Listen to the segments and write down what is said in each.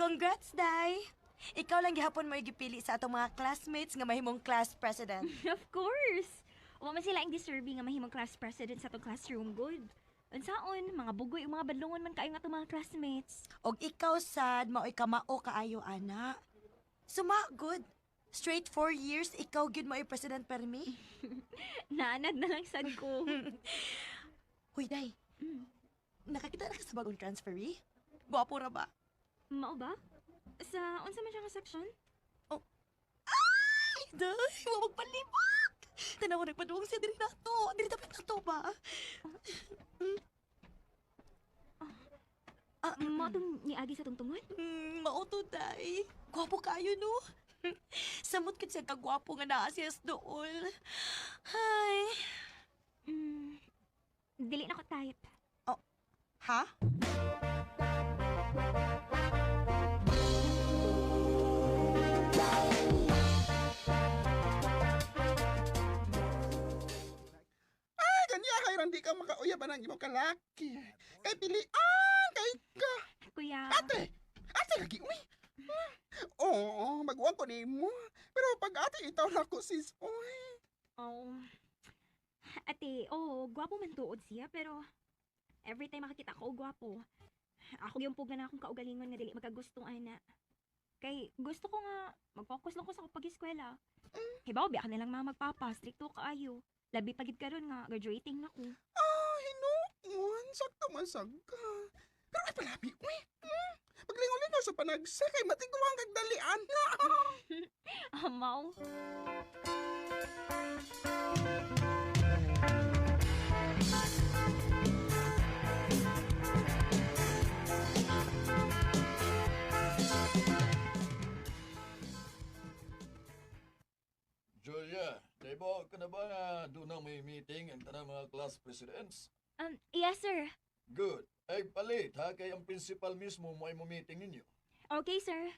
Congrats, Day! Ikaw lang gihapon mo igipili sa atong mga classmates nga mahimong class president. Of course! Wa man sila ang deserving nga mahimong class president sa atong classroom, good. Unsaon, mga bugoy o mga badlungon man kayo nga atong mga classmates. Og ikaw, sad, mao'y kamao kaayo, ana. Suma, good. Straight 4 years, ikaw gyud mo ay president permi. Naanad na lang sad ko. Huy, Day. Mm. Nakakita na ka sa bagong transferee? Gwapo ra ba? Mao ba? Sa unsa man siya nga section? Ay, Day! Wa magpalibak! Tanaw, nagpaduwang siya diri nato. Diri dapat nato ba? Mao tong niagi sa tungtungon? Mauto, Day. Gwapo kayo, no? Samot kit siya kagwapo nga naa siya sa dool. Ay. Dili na ko type. Ha? Kanya kay randi ka makauyab ang imong kalaki. Kay pilian kay ka. Kuya, Ate lagi uy. Oo, magwang ko nimo. Pero pag ate itaw na ko sis, uy. oh, ate, gwapo man tuod siya, pero every time makakita ko, gwapo. Ako yung pugna na akong kaugalingon nga dili magkagustong ana. Kay gusto ko nga mag-focus lang ko sa pag-eskwela. Hibaw, biya ka nilang mga magpapa, stricto kaayo. Labi pagid karon nga graduating na ko. Hinuon, sakto man sagka. Pero ay palabi, uy. Paglingon sa panagsa kay matiguang kagdalian na. Amaw. Julia, naibaw ka na ba nga doon na may meeting ang tanang mga class presidents? Yes sir. Good. Ay palit ha, kay ang principal mismo mo ay mo meeting ninyo. Okay sir.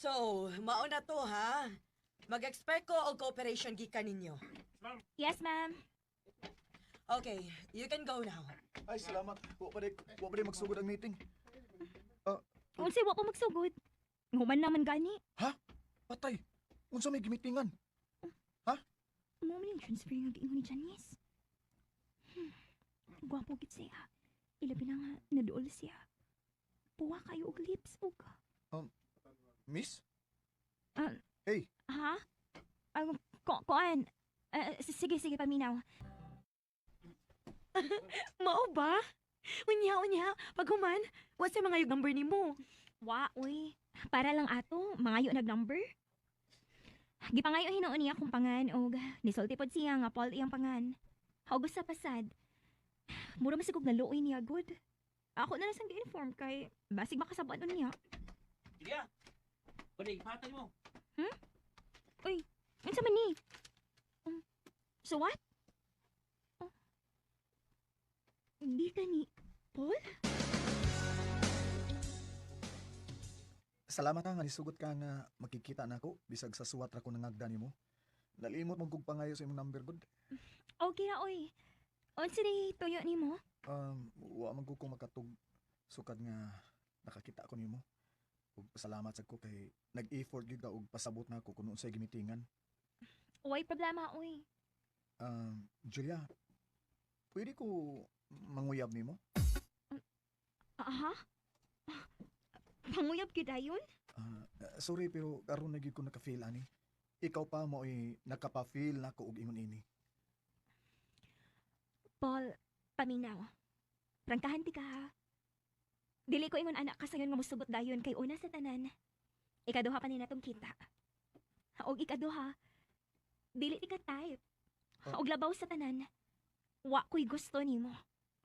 So, mao na to, ha? Mag-expect ko og cooperation gikan ninyo. Yes ma'am. Okay, you can go now. Ay, salamat. Wa pa di magsugod ang meeting. Unsay wa pa magsugod. Nguman naman gani. Patay. Unsa may gimitingan? Mo man yung transfer nga giingon ni Janice. Gwapo gid siya. Ilabi na nga naduol siya. Puwa kayo og lips og. Miss? Ah, Hey. Ha? Kuan. Sige, paminaw. Mao ba? Unya. Paghuman, what's yung mga yung number ni mo? Wa, uy. Para lang ato, mangayo nag-number. Gipangayo hinuon niya kung pangan og nisulti pod siya nga Paul iyang pangan. Haugos sa pasad. Mura masigog na luoy niya good. Ako na lang sang gi-inform kay basig makasabuan niya. Iya. Pwede, ipatay mo. Unsa man ni? So what? Hindi ka ni Paul? Salamat nga nisugot ka nga makikita na ako bisag sa suwat ra ko nangagda nimo. Nalimot mong kog pangayo sa imong number good. Okay na oy. Unsa ni tuyo nimo? Wa man ko kung makatug sukad nga nakakita ko nimo. Ug pasalamat sad ko kay nag-effort gyud ka og pasabot na ako kun unsay gimitingan. Way problema oy. Julia, pwede ko manguyab nimo? Aha? Panguyab gyud ayon? Sorry pero karon na gyud ko naka-feel ani. Ikaw pa mo ay nakapa-feel nako og ingon ini. Paul, paminaw. Prangkahan ti ka ha. Dili ko ingon anak kasayon nga musugot dayon kay una sa tanan. Ikaduha pa ni natong kita. Og ikaduha, dili ti ka type. Og labaw sa tanan. Wa ko'y gusto nimo.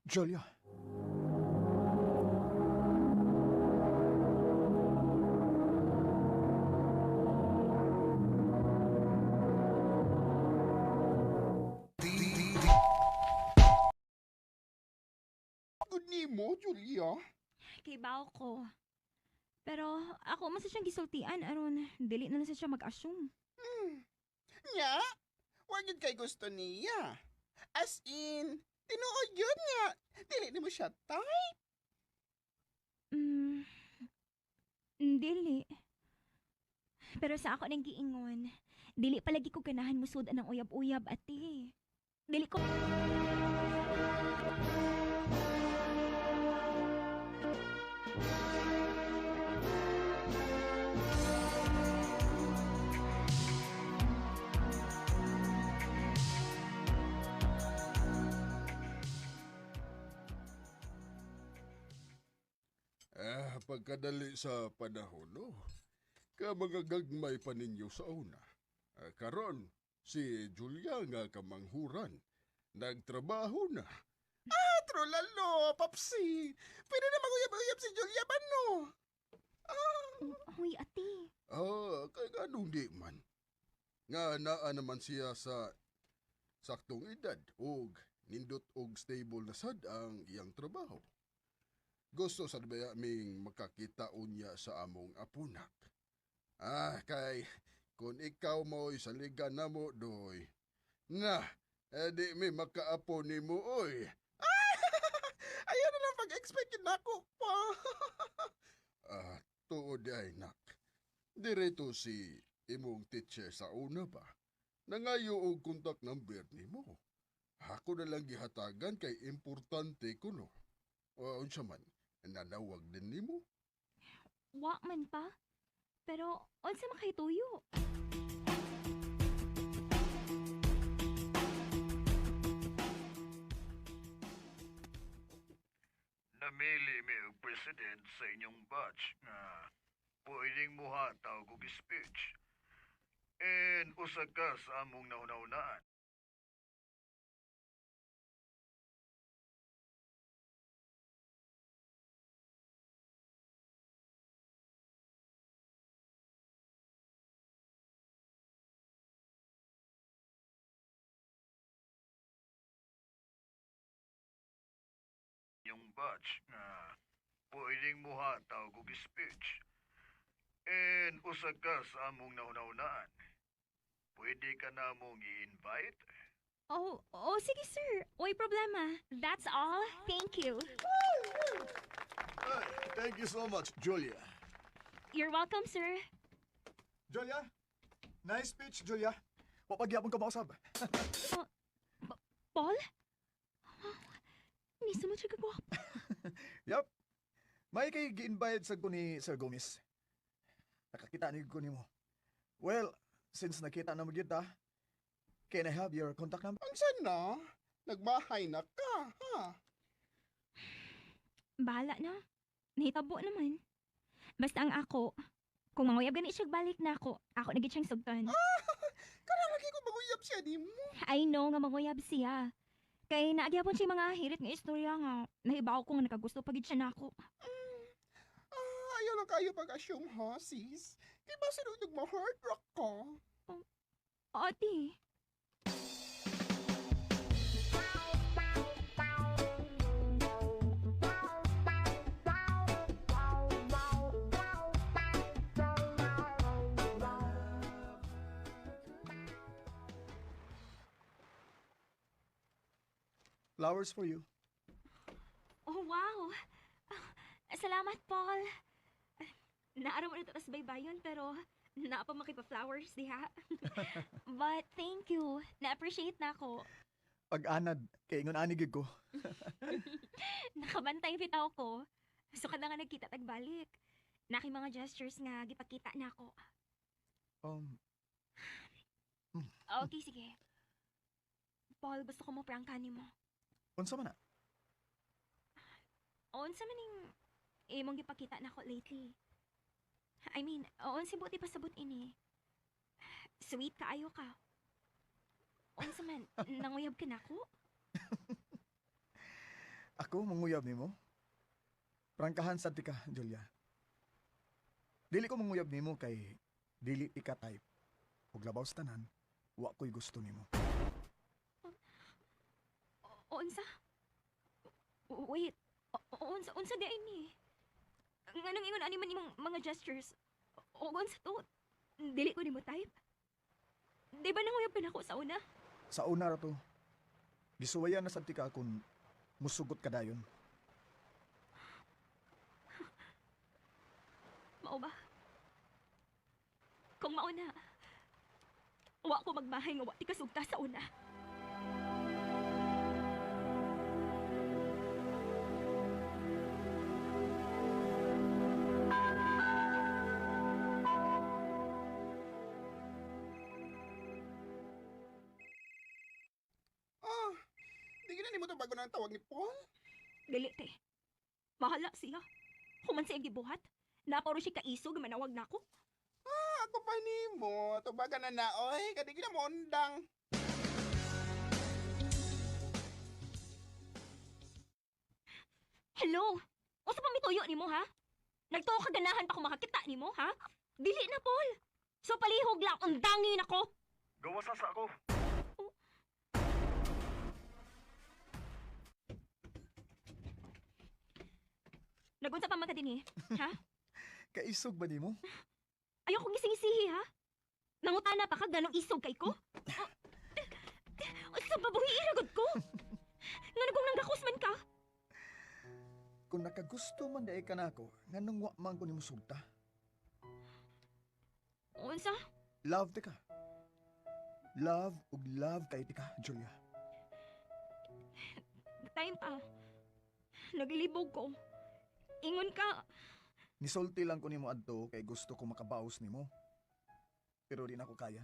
Julia, Good nimo, Julia. Kay baw ko. Pero ako man sa siyang gisultian aron dili na lang sa siya mag-assume. Nya, Wag yun kay gusto niya. As in, tinuod yun nga. Dili ni mo siya type. Mm, dili. Pero sa ako nang giingon, dili palagi ko ganahan musud ng uyab-uyab, ate. Dili ko... Pagkadali sa panahon, no? Ka mga gagmay pa ninyo sa una. Karon, si Julia nga kamanghuran. Nagtrabaho na. True lalo, Papsi. Pwede na mag-uyab-uyab si Julia ba, no? Huy, ate. Kay ganun di man. Nga naa naman siya sa saktong edad og nindot og stable na sad ang iyang trabaho. Gusto sad baya ming makakita unya sa among apunak. Kay kung ikaw mo'y saligan na mo, doy. Di may makaapo ni mo, oy. Ayaw na lang pag-expect yun ako pa. Tuod ay nak. Direto si imong teacher sa una ba? Nangayo og contact number nimo. Ako na lang gihatagan kay importante ko no. Unsa man, nanawag din nimo. Wa man pa. Pero, unsa man kay tuyo? Namili mi og president sa inyong batch nga pwedeng muhataw og speech. And usa ka sa among nauna-unaan. Yung batch nga pwedeng muhataw og speech. And usa ka sa among nauna-unaan. Pwede ka na mong i-invite? Sige sir. Way problema. That's all. Thank you. Thank you so much, Julia. You're welcome, sir. Julia? Nice speech, Julia. Papagyapon ka mausab. Paul? Misa mo siya kagwap. Yup. May kay gi-invite sa ko ni Sir Gomez. Nakakita ni ko nimo. Well, since nakita na mo gyud ta, can I have your contact number? Ang sana, nagbahay na ka, ha? Bahala na. Nahitabo naman. Basta ang ako, kung manguyab gani siya balik na ako nagit siyang sugton. Karang lagi ko mag-uyab siya ni mo. I know nga manguyab siya. Kay naagyapon siya mga hirit nga istorya nga. Nahibaw ko nga nakagusto pagid siya nako. Ayaw lang kayo pag-assume, ha, sis? Kaya ba sinunod mo hard rock ko? Ate. Flowers for you. Oh, wow. Salamat, Paul. Naaraw mo na ito tas baybayon, pero naapa makipa-flowers diha. But thank you. Na-appreciate na ako. Pag-anad, kay ingon anigig ko. Nakabantay bitaw ko. So kada nga nagkita tagbalik. Naki mga gestures nga gipakita na ako. Okay, sige. Paul, gusto ko mo prangkanin mo. Unsa man na? Unsa man ning imong gipakita na ako lately. I mean, unsa buti pasabot ini. Sweet kaayo ka. Unsa man, nanguyab ka nako? Ako manguyab nimo. Prangkahan sad ti ka, Julia. Dili ko manguyab nimo kay dili ti ka type. Ug labaw sa tanan, wa ko'y gusto nimo. Unsa? Wait. Unsa di ini? Nganong ingon ani man imong mga gestures? O unsa to? Dili ko nimo type? Di ba nanguyab ka nako sa una? Sa una ra to, gisuwayan na sad tika kung musugot ka dayon. Mao ba? Kung mauna, wa ko magmahay nga wa ti kasugta sa una. Ah, di gina nimo to bago nang tawag ni Paul. Dili te. Mahala siya. Human siya gibuhat. Naparo siya kaisog manawag na ako. Ah, ako pa nimo. Tubagan na naoy. Kadi gina mo undang. Hello? Unsa pa mituyo nimo ha? Nagtuo ka ganahan pa ko makakita nimo ha? Dili na Paul. So palihog lang undangin ako. Gawasa sa ako. Nagunsa pa man ka din ha? Kaisog ba nimo? Ayaw kong gising-isihi ha? Nangutana pa ka ganong isog kay ko? Sa babuhi iragod ko? Nga nagong nanggakos man ka? Kung nakagusto man daay ka nako, nganong wa man ko nimo sugta. Unsa? Love tika. Love ug love kay tika, Julia. Time pa. Naglilibog ko. Ingon ka. Nisulti lang ko nimo adto kay gusto ko makabaos nimo. Pero di na ko kaya.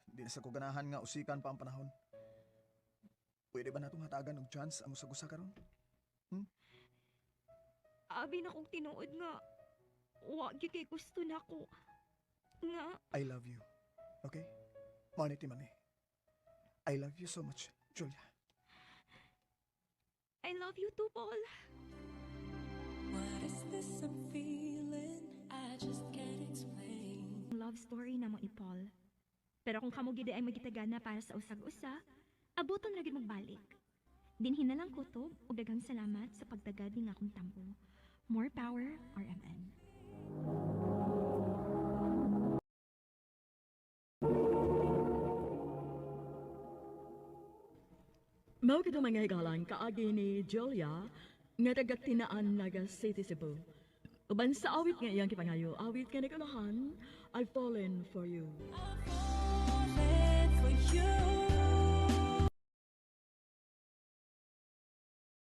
Di na sa ko ganahan nga usikan pa ang panahon. Pwede ba natong hatagan og chance ang usa-usa karon? Abi na kong tinuod nga. Wa gyud kay gusto na ko. Nga. I love you. Okay? Maniti man eh. I love you so much, Julia. I love you too, Paul. What is this I'm feeling? I just can't explain. Love story na mo ni Paul. Pero kung kamo gid ay magitagana para sa usag-usa, abuton ra gid magbalik. Dinhin na lang kutob ug daghang salamat sa pagtagad ning akong tampo. More power, RMN. Mao kita mga higalan kaagi ni Julia nga taga-tinaan naga City Cebu. Uban sa awit nga iyang kipangayo, awit nga nagulahan, I've fallen for you. Falling for you.